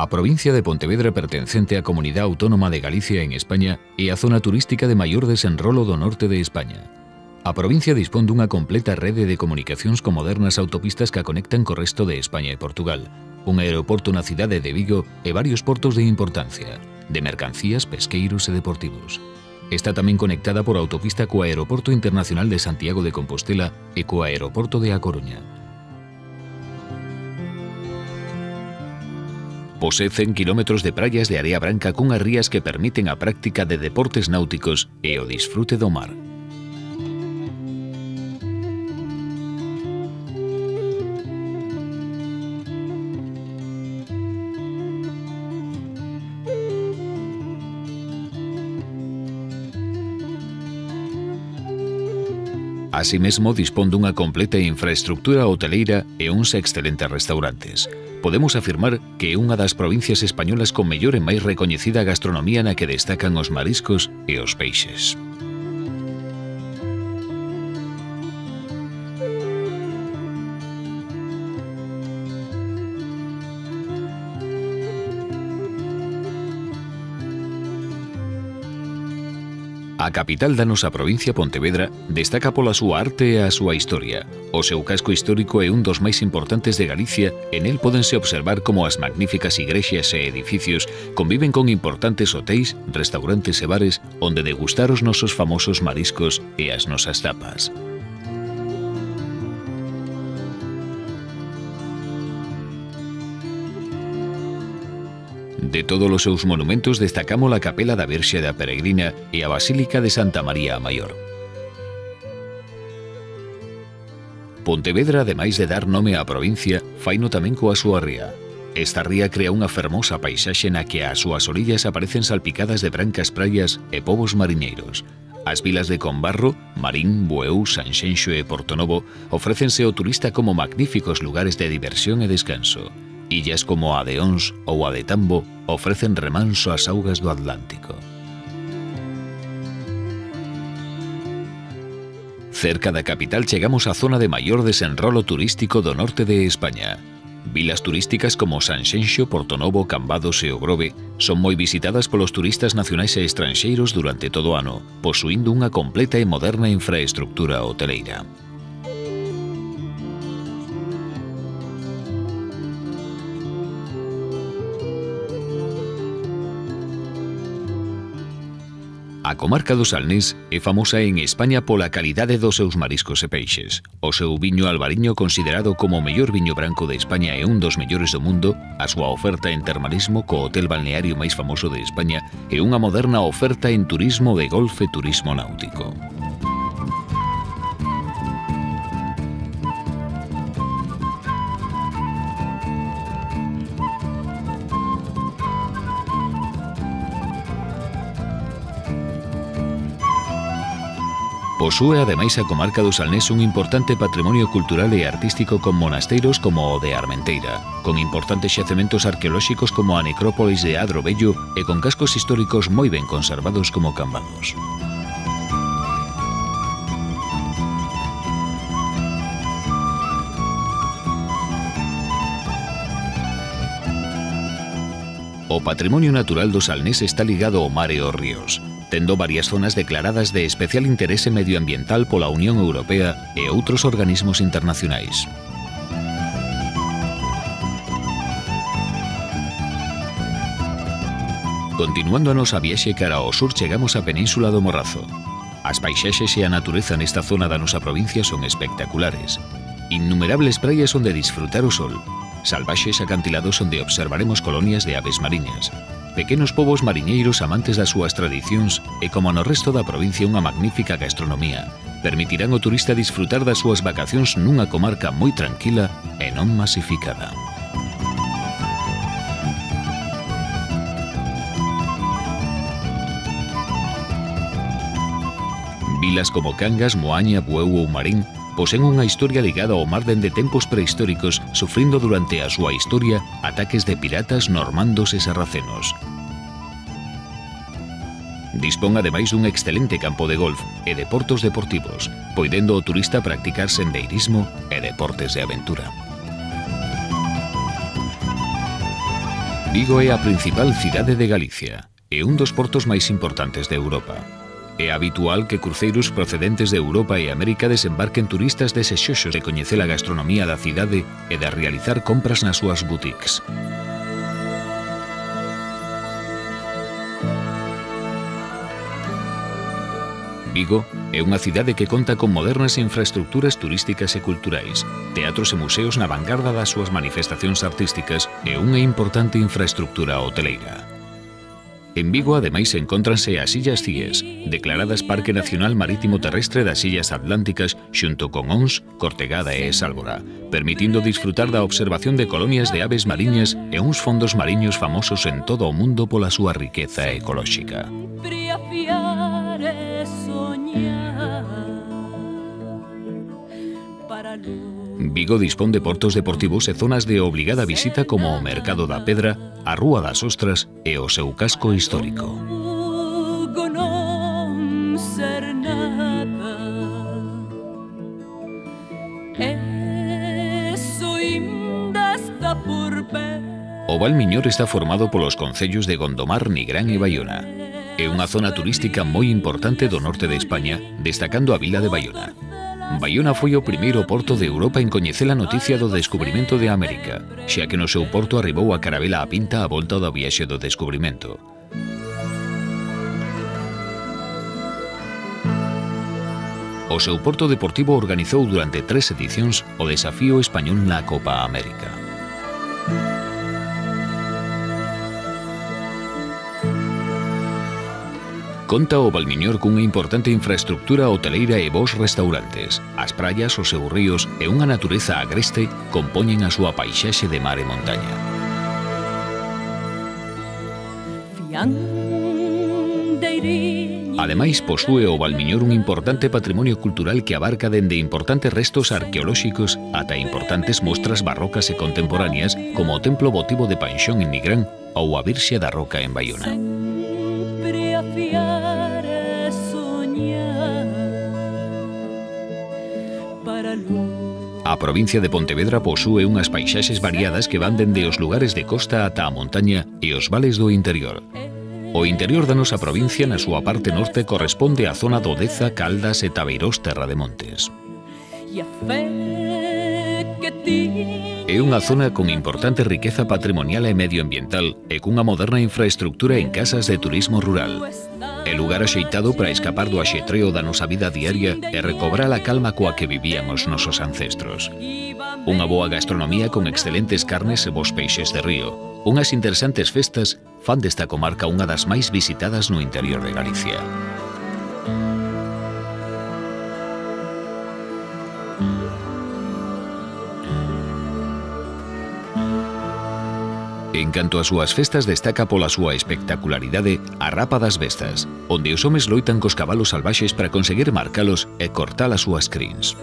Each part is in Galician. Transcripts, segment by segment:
A provincia de Pontevedra pertencente á Comunidade Autónoma de Galicia en España é a zona turística de maior desenrolo do norte de España. A provincia dispón dunha completa rede de comunicacións con modernas autopistas que a conectan co resto de España e Portugal, un aeroporto na cidade de Vigo e varios portos de importancia, de mercancías, pesqueiros e deportivos. Está tamén conectada por autopista co Aeroporto Internacional de Santiago de Compostela e co Aeroporto de A Coruña. Posee 100 km de praias de area branca cunhas rías que permiten a práctica de deportes náuticos e o disfrute do mar. Así mesmo dispón dunha completa infraestructura hoteleira e uns excelentes restaurantes. Podemos afirmar que é unha das provincias españolas con mellor e máis recoñecida gastronomía na que destacan os mariscos e os peixes. A capital da nosa provincia, Pontevedra, destaca pola súa arte e a súa historia. O seu casco histórico é un dos máis importantes de Galicia e nel pódense observar como as magníficas igrexas e edificios conviven con importantes hotéis, restaurantes e bares onde degustar os nosos famosos mariscos e as nosas tapas. De todos os seus monumentos destacamos a Capela da Virxe da Peregrina e a Basílica de Santa María a Maior. Pontevedra, ademais de dar nome á provincia, faino tamén coa súa ría. Esta ría crea unha fermosa paisaxe na que as súas orillas aparecen salpicadas de brancas praias e povos mariñeiros. As vilas de Combarro, Marín, Bueu, Sanxenxo e Portonovo ofrécense ao turista como magníficos lugares de diversión e descanso. Illas como a de Ons ou a de Tambo ofrecen remanso ás augas do Atlántico. Cerca da capital chegamos á zona de maior desenrolo turístico do norte de España. Vilas turísticas como Sanxenxo, Portonovo, Cambados e O Grove son moi visitadas polos turistas nacionais e estranxeiros durante todo o ano, posuindo unha completa e moderna infraestructura hoteleira. A comarca do Salnés é famosa en España pola calidade dos seus mariscos e peixes. O seu viño albariño, considerado como o mellor viño branco de España e un dos mellores do mundo, a súa oferta en termalismo co hotel balneario máis famoso de España e unha moderna oferta en turismo de golf e turismo náutico. Posúe ademais a comarca do Salnés un importante patrimonio cultural e artístico con monasteiros como o de Armenteira, con importantes xacementos arqueolóxicos como a necrópolis de Adro Vello e con cascos históricos moi ben conservados como Cambados. O patrimonio natural do Salnés está ligado ao mar e aos ríos, tendo varias zonas declaradas de especial interese medioambiental pola Unión Europea e outros organismos internacionais. Continuando a nosa viaxe cara ao sur, chegamos á Península do Morrazo. As paisaxes e a natureza nesta zona da nosa provincia son espectaculares. Innumerables praias onde disfrutar o sol, salvaxes acantilados onde observaremos colonias de aves mariñas, pequenos povos mariñeiros amantes das súas tradicións e, como no resto da provincia, unha magnífica gastronomía. Permitirán ao turista disfrutar das súas vacacións nunha comarca moi tranquila e non masificada. Vilas como Cangas, Moaña, Bueu ou Marín poseen unha historia ligada ao mar dende tempos prehistóricos, sufrindo durante a súa historia ataques de piratas, normandos e sarracenos. Dispón ademais dun excelente campo de golf e de portos deportivos, poidendo o turista practicar sendeirismo e deportes de aventura. Vigo é a principal cidade de Galicia e un dos portos máis importantes de Europa. É habitual que cruceiros procedentes de Europa e América desembarquen turistas desexosos de coñecer a gastronomía da cidade e de realizar compras nas súas boutiques. Vigo é unha cidade que conta con modernas infraestructuras turísticas e culturais, teatros e museos na vanguarda das súas manifestacións artísticas e unha importante infraestructura hoteleira. En Vigo, ademais, encóntranse as Illas Cíes, declaradas Parque Nacional Marítimo Terrestre das Illas Atlánticas xunto con Ons, Cortegada e Sálvora, permitindo disfrutar da observación de colonias de aves mariñas e uns fondos mariños famosos en todo o mundo pola súa riqueza ecolóxica. Vigo dispón de portos deportivos e zonas de obligada visita como o Mercado da Pedra, a Rúa das Ostras e o seu casco histórico. O Val Miñor está formado polos concellos de Gondomar, Nigrán e Baiona. É unha zona turística moi importante do norte de España, destacando a vila de Baiona. Baiona foi o primeiro porto de Europa en coñecer a noticia do descubrimento de América, xa que no seu porto arribou a carabela a Pinta a volta da viaxe do descubrimento. O seu porto deportivo organizou durante 3 edicións o Desafío Español na Copa América. Conta o Valmiñor cunha importante infraestructura hoteleira e bons restaurantes. As praias, os seus ríos e unha natureza agreste compoñen a súa paisaxe de mar e montaña. Ademais, posúe o Valmiñor un importante patrimonio cultural que abarca dende importantes restos arqueolóxicos ata importantes mostras barrocas e contemporáneas como o Templo Votivo de Panxón en Nigrán ou a Virxe da Roca en Baiona. A provincia de Pontevedra posúe unhas paisaxes variadas que van dende os lugares de costa ata a montaña e os vales do interior. O interior da nosa provincia, na súa parte norte, corresponde á zona do Deza, Caldas e Tabeirós, Terra de Montes. É unha zona con importante riqueza patrimonial e medioambiental e cunha moderna infraestructura en casas de turismo rural. É lugar axeitado para escapar do axetreo da nosa vida diaria e recobrar a calma coa que vivían os nosos ancestros. Unha boa gastronomía con excelentes carnes e bons peixes de río. Unhas interesantes festas fan desta comarca unha das máis visitadas no interior de Galicia. En canto ás súas festas, destaca pola súa espectacularidade a Rapa das Bestas, onde os homes loitan cos cabalos salvaxes para conseguir marcalos e cortar as súas crins.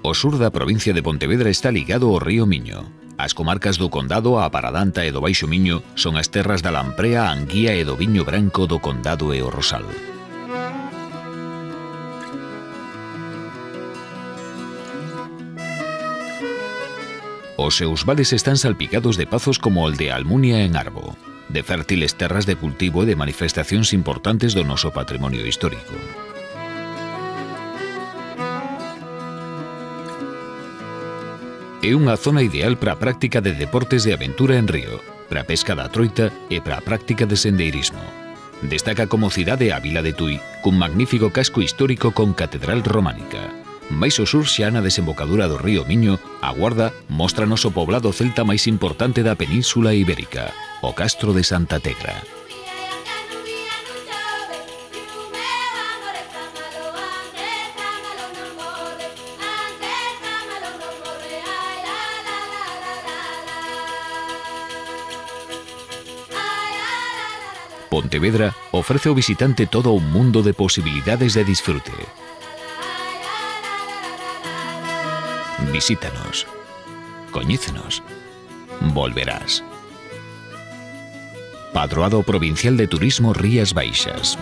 O sur da provincia de Pontevedra está ligado ao río Miño. As comarcas do Condado, a Paradanta e do Baixo Miño son as terras da Lamprea, a Anguía e do Viño Branco do Condado e o Rosal. Os seus vales están salpicados de pazos como o de Almunia en Arbo, de fértiles terras de cultivo e de manifestacións importantes do noso patrimonio histórico. É unha zona ideal para a práctica de deportes de aventura en río, para a pesca da troita e para a práctica de sendeirismo. Destaca como cidade a vila de Tui, cun magnífico casco histórico con catedral románica. Mais ao sur, xa na desembocadura do río Miño, a Guarda móstranos o poblado celta máis importante da Península Ibérica, o Castro de Santa Tegra. Pontevedra ofrece ao visitante todo un mundo de posibilidades de disfrute. Visítanos, coñécenos, volverás. Padroado Provincial de Turismo Rías Baixas.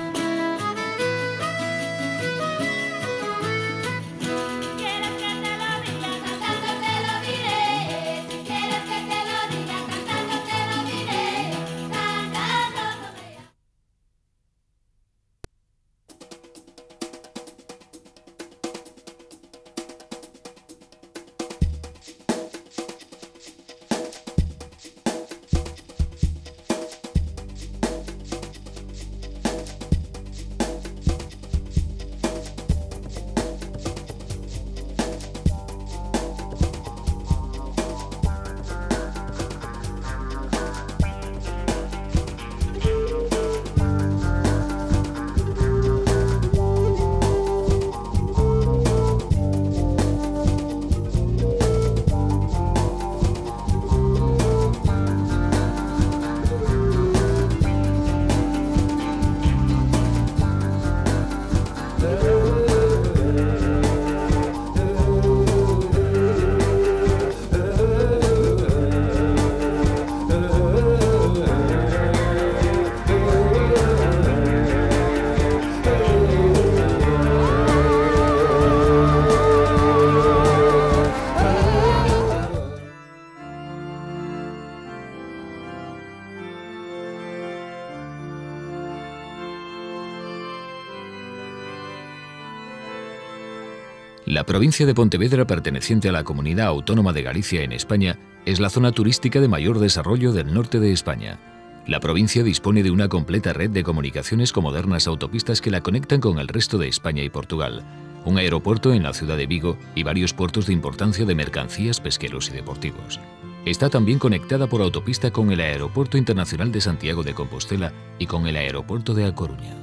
La provincia de Pontevedra, perteneciente a la Comunidad Autónoma de Galicia en España, es la zona turística de mayor desarrollo del norte de España. La provincia dispone de una completa red de comunicaciones con modernas autopistas que la conectan con el resto de España y Portugal, un aeropuerto en la ciudad de Vigo y varios puertos de importancia de mercancías, pesqueros y deportivos. Está también conectada por autopista con el Aeropuerto Internacional de Santiago de Compostela y con el Aeropuerto de A Coruña.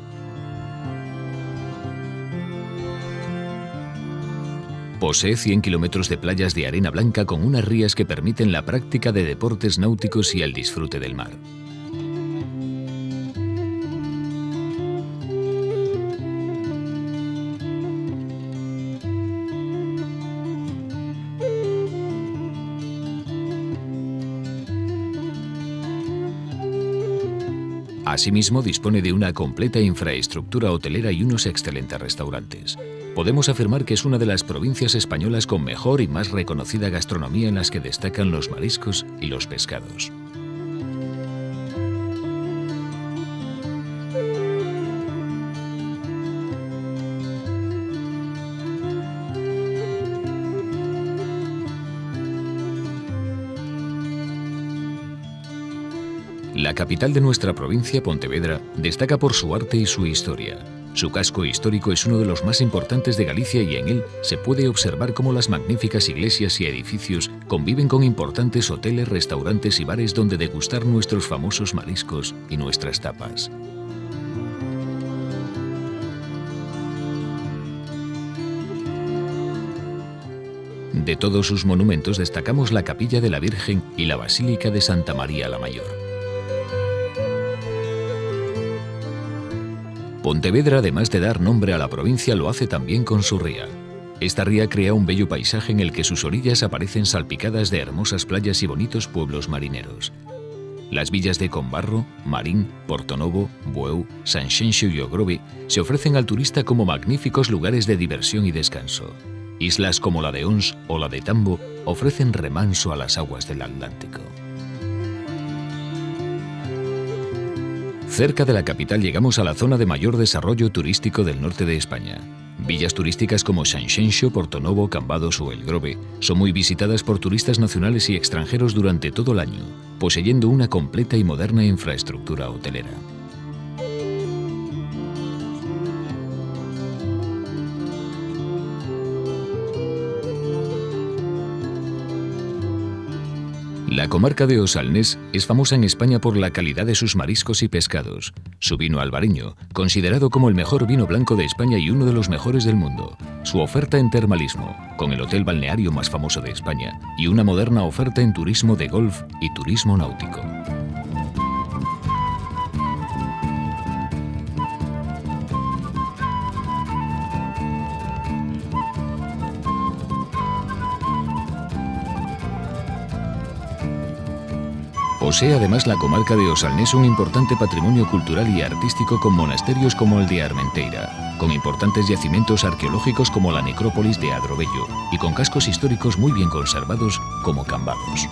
Posee 100 kilómetros de playas de arena blanca con unas rías que permiten la práctica de deportes náuticos y el disfrute del mar. Asimismo, dispone de una completa infraestructura hotelera y unos excelentes restaurantes. Podemos afirmar que es una de las provincias españolas con mejor y más reconocida gastronomía en las que destacan los mariscos y los pescados. La capital de nuestra provincia, Pontevedra, destaca por su arte y su historia. Su casco histórico es uno de los más importantes de Galicia y en él se puede observar cómo las magníficas iglesias y edificios conviven con importantes hoteles, restaurantes y bares donde degustar nuestros famosos mariscos y nuestras tapas. De todos sus monumentos destacamos la Capilla de la Virgen y la Basílica de Santa María la Mayor. Pontevedra, además de dar nombre a la provincia, lo hace también con su ría. Esta ría crea un bello paisaje en el que sus orillas aparecen salpicadas de hermosas playas y bonitos pueblos marineros. Las villas de Combarro, Marín, Portonovo, Bueu, Sanxenxo y O Grove se ofrecen al turista como magníficos lugares de diversión y descanso. Islas como la de Ons o la de Tambo ofrecen remanso a las aguas del Atlántico. Cerca de la capital llegamos a la zona de mayor desarrollo turístico del norte de España. Villas turísticas como Sanxenxo, Portonovo, Cambados o El Grove son muy visitadas por turistas nacionales y extranjeros durante todo el año, poseyendo una completa y moderna infraestructura hotelera. La comarca de Osalnés es famosa en España por la calidad de sus mariscos y pescados. Su vino albareño, considerado como el mejor vino blanco de España y uno de los mejores del mundo. Su oferta en termalismo, con el hotel balneario más famoso de España, y una moderna oferta en turismo de golf y turismo náutico. Posee además la comarca de Osalnés un importante patrimonio cultural y artístico con monasterios como el de Armenteira, con importantes yacimientos arqueológicos como la necrópolis de Adro Vello y con cascos históricos muy bien conservados como Cambados.